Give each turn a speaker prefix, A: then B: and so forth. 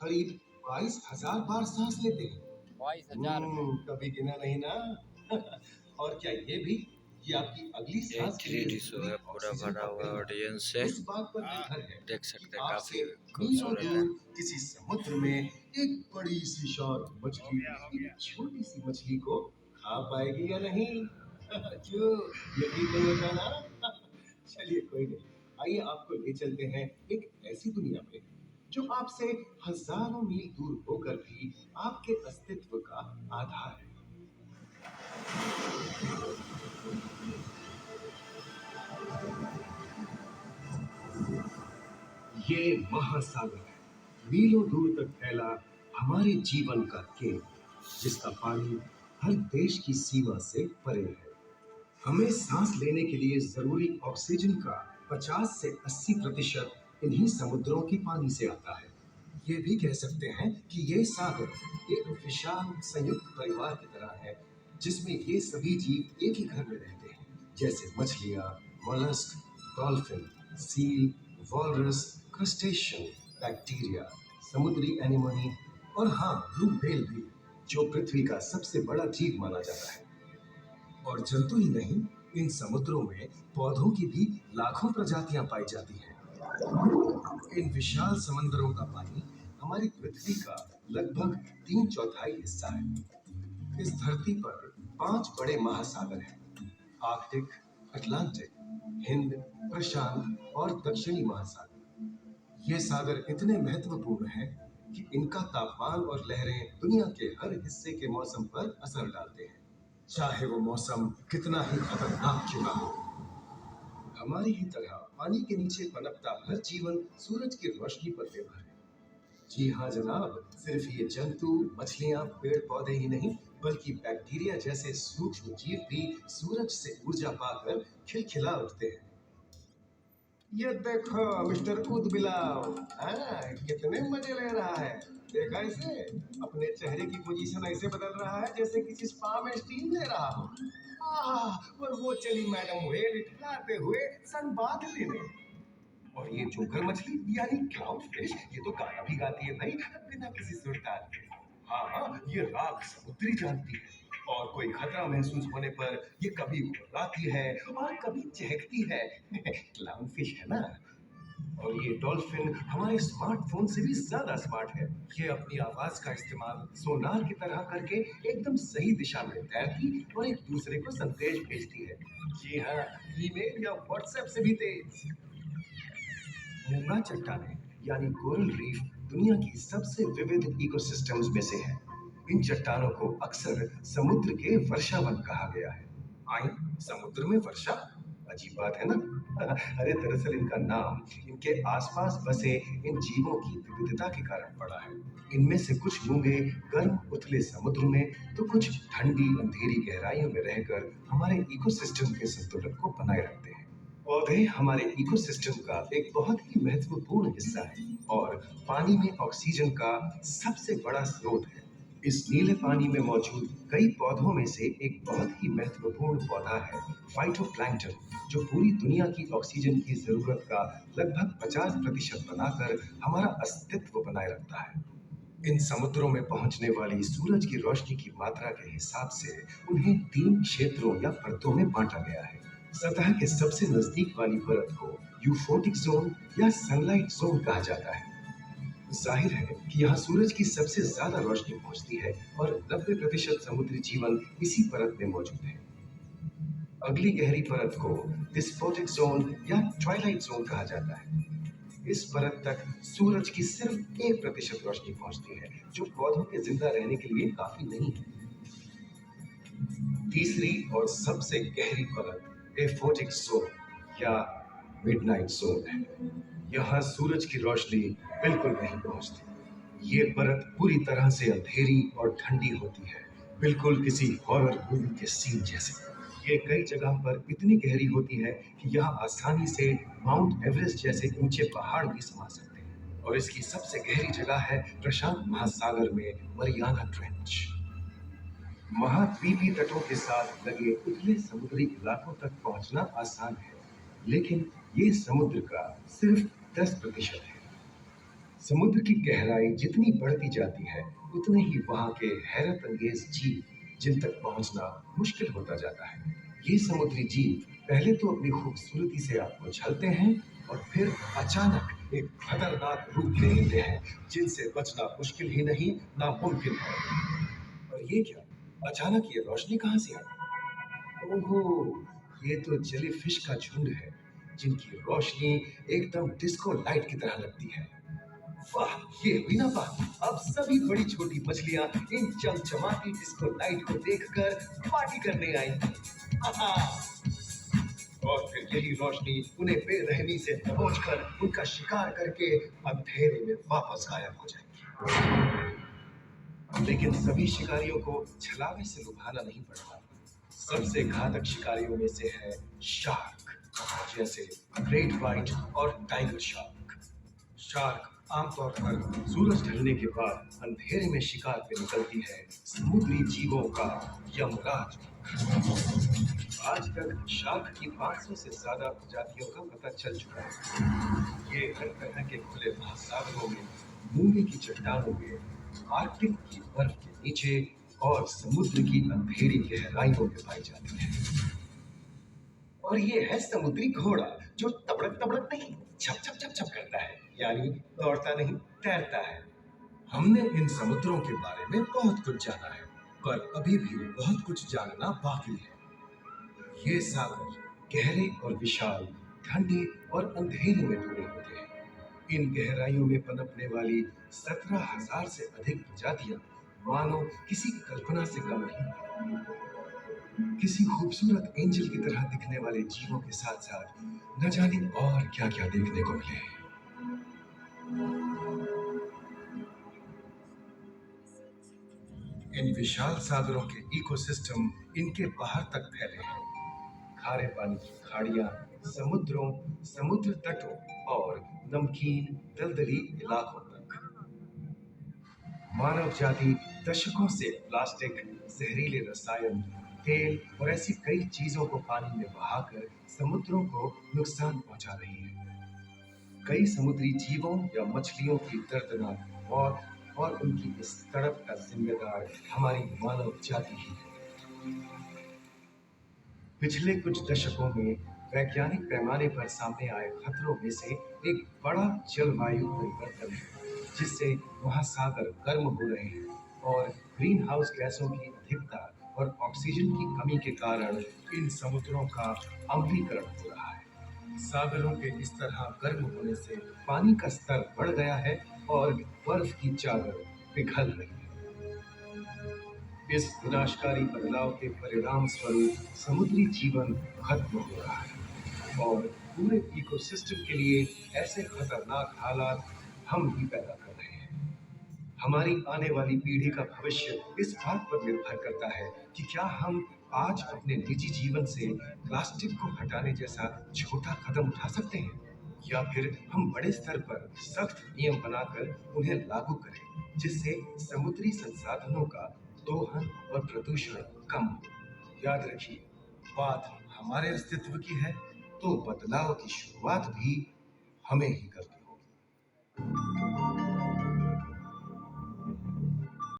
A: करीब 22,000 बार सांस लेते हैं।
B: 22,000 में
A: कभी गिना नहीं ना। और क्या ये भी कि आपकी अगली
B: ये
A: सांस के लिए
B: 3D शो
A: जरूरी
B: है, पूरा
A: ऑक्सीजन
B: भरा
A: का
B: हुआ
A: मिलना
B: ऑडियंस से
A: इस बात पर निर्भर है
B: देख
A: कि
B: सकते हैं,
A: आपसे
B: काफी
A: मीलों
B: खूबसूरत है।
A: दूर किसी समुद्र में एक बड़ी सी शार्क मछली एक छोटी सी मछली को खा पाएगी या नहीं। क्यों, यकीन नहीं होता ना। चलिए कोई नहीं, आइए आपको ले चलते हैं एक ऐसी दुनिया में जो आपसे हजारों मील दूर होकर भी आपके अस्तित्व का आधार है। ये महासागर है, मीलों दूर तक फैला हमारे जीवन का केंद्र, जिसका पानी हर देश की सीमा से परे है। हमें सांस लेने के लिए जरूरी ऑक्सीजन का 50 से 80% इन्हीं समुद्रों के पानी से आता है। ये भी कह सकते हैं कि ये सागर एक विशाल संयुक्त परिवार की तरह है, जिसमें ये सभी जीव एक ही घर में रहते हैं, जैसे मछलियाँ, mollusc, dolphin, seal, walrus, crustacean, bacteria, समुद्री एनिमोनी और हाँ, ब्लू व्हेल भी, जो पृथ्वी का सबसे बड़ा जीव माना जाता है। और जंतु ही नहीं, इन समुद्रों में पौधों की भी लाखों प्रजातियां पाई जाती हैं। इन विशाल समंदरों का पानी हमारी पृथ्वी का लगभग 3/4 हिस्सा है। इस धरती पर 5 बड़े महासागर हैं: आर्कटिक, अटलांटिक, हिंद, प्रशांत और दक्षिणी महासागर। ये सागर इतने महत्वपूर्ण हैं कि इनका तापमान और लहरें दुनिया के हर हिस्से के मौसम पर असर डालते हैं, चाहे वो मौसम कितना ही खतरनाक क्यों ना हो। हमारी ही तरह पानी के नीचे पनपता हर जीवन सूरज की रोशनी पर निर्भर है। जी हाँ जनाब, सिर्फ ये जंतु, मछलियाँ, पेड़ पौधे ही नहीं, बल्कि बैक्टीरिया जैसे सूक्ष्म जीव भी सूरज से ऊर्जा पाकर खिलखिला उठते हैं। ये देखो मिस्टर ऊदबिलाव, कितने मजे ले रहा है। देखा इसे, अपने चेहरे की पोजीशन ऐसे बदल रहा है जैसे किसी स्पा में स्टीम ले रहा हो। और वो चली मैडम व्हेल इठलाते हुए सनबाथ लेने। और ये जोकर मछली यानी क्लाउन फिश, ये तो गाना भी गाती है भाई, बिना किसी सुरताल के। हाँ, ये राग समुद्री जानती है, और कोई खतरा महसूस होने पर ये कभी गुर्राती है और कभी चहकती है। क्लाउन फिश है ना। और ये डॉल्फिन हमारे स्मार्टफोन से भी ज्यादा स्मार्ट है। ये अपनी आवाज का इस्तेमाल सोनार की तरह करके एकदम सही दिशा में तैरती और एक दूसरे को संदेश भेजती है। जी हाँ, ईमेल या व्हाट्सएप से भी तेज। मूंगा चट्टानें यानी कोरल रीफ दुनिया की सबसे विविध इकोसिस्टम्स में से है। इन चट्टानों को अक्सर समुद्र के वर्षावन कहा गया है। आई, समुद्र में वर्षा, अजीब बात है ना। अरे दरअसल इनका नाम इनके आसपास बसे इन जीवों की विविधता के कारण पड़ा है। इनमें से कुछ मूंगे गर्म उथले समुद्र में, तो कुछ ठंडी अंधेरी गहराइयों में रहकर हमारे इकोसिस्टम के संतुलन को बनाए रखते हैं। पौधे हमारे इकोसिस्टम का एक बहुत ही महत्वपूर्ण हिस्सा है और पानी में ऑक्सीजन का सबसे बड़ा स्रोत है। इस नीले पानी में मौजूद कई पौधों में से एक बहुत ही महत्वपूर्ण पौधा है फाइटोप्लैंक्टन, जो पूरी दुनिया की ऑक्सीजन की जरूरत का लगभग 50% बनाकर हमारा अस्तित्व बनाए रखता है। इन समुद्रों में पहुंचने वाली सूरज की रोशनी की मात्रा के हिसाब से उन्हें 3 क्षेत्रों या परतों में बांटा गया है। सतह के सबसे नजदीक वाली परत को यूफोटिक जोन या सनलाइट जोन कहा जाता है। जाहिर है कि यहाँ सूरज की सबसे ज्यादा रोशनी पहुंचती है और 90% समुद्री जीवन इसी परत में मौजूद है। अगली गहरी परत को डिस्पोटिक जोन या ट्वाइलाइट जोन कहा जाता है। इस परत तक सूरज की सिर्फ 1% रोशनी पहुंचती है, जो पौधों के जिंदा रहने के लिए काफी नहीं है। तीसरी और सबसे गहरी परत एफोटिक जोन या मिडनाइट जोन है। यहाँ सूरज की रोशनी बिल्कुल नहीं पहुंचती। ये परत पूरी तरह से अंधेरी और ठंडी होती है, बिल्कुल किसी हॉरर मूवी के सीन जैसे। ये कई जगह पर इतनी गहरी होती है कि यहाँ आसानी से माउंट एवरेस्ट जैसे ऊंचे पहाड़ भी समा सकते हैं। और इसकी सबसे गहरी जगह है प्रशांत महासागर में मरियाना ट्रेंच। महाद्वीपीय तटों के साथ लगे उथले समुद्री इलाकों तक पहुंचना आसान है, लेकिन ये समुद्र का सिर्फ 10% है। समुद्र की गहराई जितनी बढ़ती जाती है, उतने ही वहाँ के हैरत अंगेज जीव जिन तक पहुँचना मुश्किल होता जाता है। ये समुद्री जीव पहले तो अपनी खूबसूरती से आपको छलते हैं और फिर अचानक एक खतरनाक रूप ले लेते हैं, जिनसे बचना मुश्किल ही नहीं, नामुमकिन है। और ये क्या? अचानक ये रोशनी कहाँ से आई? ओहो! ये तो जेलीफिश का झुंड है, जिनकी रोशनी एकदम डिस्को लाइट की तरह लगती है। वाह! ये हुई ना बात। अब सभी बड़ी छोटी मछलियां इन चमचमाती डिस्को लाइट को देखकर पार्टी करने आएंगी। आहा! और फिर यही रोशनी उन्हें बेरहमी से दबोचकर उनका शिकार करके अंधेरे में वापस गायब हो जाएगी। लेकिन सभी शिकारियों को छलावे से लुभाना नहीं पड़ता। सबसे घातक शिकारियों में से है शार्क, जैसे ग्रेट व्हाइट और टाइगर शार्क। शार्क आमतौर पर सूरज ढलने के बाद अंधेरे में शिकार पे निकलती है, समुद्री जीवों का यमराज। आज तक शार्क की 500 से ज्यादा प्रजातियों का पता चल चुका है। ये हर तरह के खुले महासागरों में, मूंगे की चट्टानों में, आर्कटिक की बर्फ के नीचे और समुद्र की अंधेरी गहराइयों में पाई जाती है। और ये है समुद्री घोड़ा, जो तबड़क तबड़क नहीं, छप छप छप छप करता है, यानी दौड़ता नहीं, तैरता है। हमने इन समुद्रों के बारे में बहुत कुछ जाना है, पर अभी भी बहुत कुछ जानना बाकी है। ये सागर गहरे और विशाल, ठंडे और अंधेरे में डूबे होते हैं। इन गहराइयों में पनपने वाली 17,000 से अधिक प्रजातियां मानो किसी कल्पना से कम नहीं। किसी खूबसूरत एंजल की तरह दिखने वाले जीवों के साथ साथ न जाने और क्या क्या देखने को मिले। इन विशाल सागरों के इकोसिस्टम इनके बाहर तक फैले हैं। खारे पानी की खाड़ियां, समुद्रों, समुद्र तटों और नमकीन दलदली इलाकों तक। मानव जाति दशकों से प्लास्टिक, जहरीले रसायन, तेल और ऐसी कई चीजों को पानी में बहाकर समुद्रों को नुकसान पहुंचा रही है। कई समुद्री जीवों या मछलियों की दर्दनाक मौत और उनकी इस तड़प का जिम्मेदार हमारी मानव जाति ही है। पिछले कुछ दशकों में वैज्ञानिक पैमाने पर सामने आए खतरों में से एक बड़ा जलवायु परिवर्तन है, जिससे महासागर गर्म हो रहे हैं और ग्रीन हाउस गैसों की अधिकता और ऑक्सीजन की कमी के कारण इन समुद्रों का अम्लीकरण हो रहा है। सागरों के इस तरह गर्म होने से पानी का स्तर बढ़ गया है और बर्फ की चादर पिघल रही है। इस विनाशकारी बदलाव के परिणाम स्वरूप समुद्री जीवन खत्म हो रहा है और पूरे इकोसिस्टम के लिए ऐसे खतरनाक हालात हम ही पैदा कर रहे हैं। हमारी आने वाली पीढ़ी का भविष्य इस बात पर निर्भर करता है कि क्या हम आज अपने निजी जीवन से प्लास्टिक को हटाने जैसा छोटा कदम उठा सकते हैं, या फिर हम बड़े स्तर पर सख्त नियम बनाकर उन्हें लागू करें, जिससे समुद्री संसाधनों का दोहन और प्रदूषण कम हो। याद रखिए, बात हमारे अस्तित्व की है, तो बदलाव की शुरुआत भी हमें ही करनी होगी।